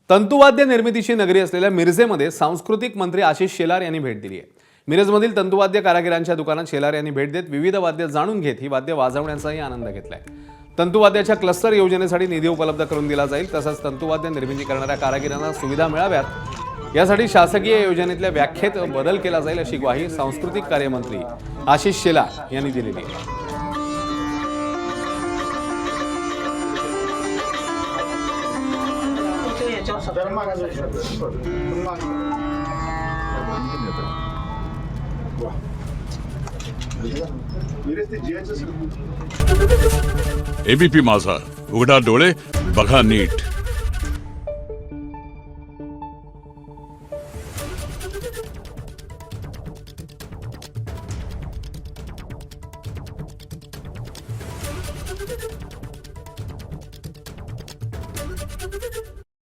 तंतुवाद्य निर्मितीची नगरी असलेल्या मिरजेमध्ये सांस्कृतिक मंत्री आशिष शेलार यांनी भेट दिली आहे। मिरजमधील तंतुवाद्य कारागिरांच्या दुकानात शेलार यांनी भेट देत विविध वाद्य जाणून घेत ही वाद्य वाजवण्याचाही आनंद घेतलाय। तंतुवाद्याच्या क्लस्टर योजनेसाठी निधी उपलब्ध करून दिला जाईल, तसंच तंतुवाद्य निर्मिती करणाऱ्या कारागिरांना सुविधा मिळाव्यात यासाठी शासकीय योजनेतल्या व्याख्येत बदल केला जाईल अशी ग्वाही सांस्कृतिक कार्यमंत्री आशिष शेलार यांनी दिलेली आहे। एबीपी माझा, उघडा डोळे बघा नीट।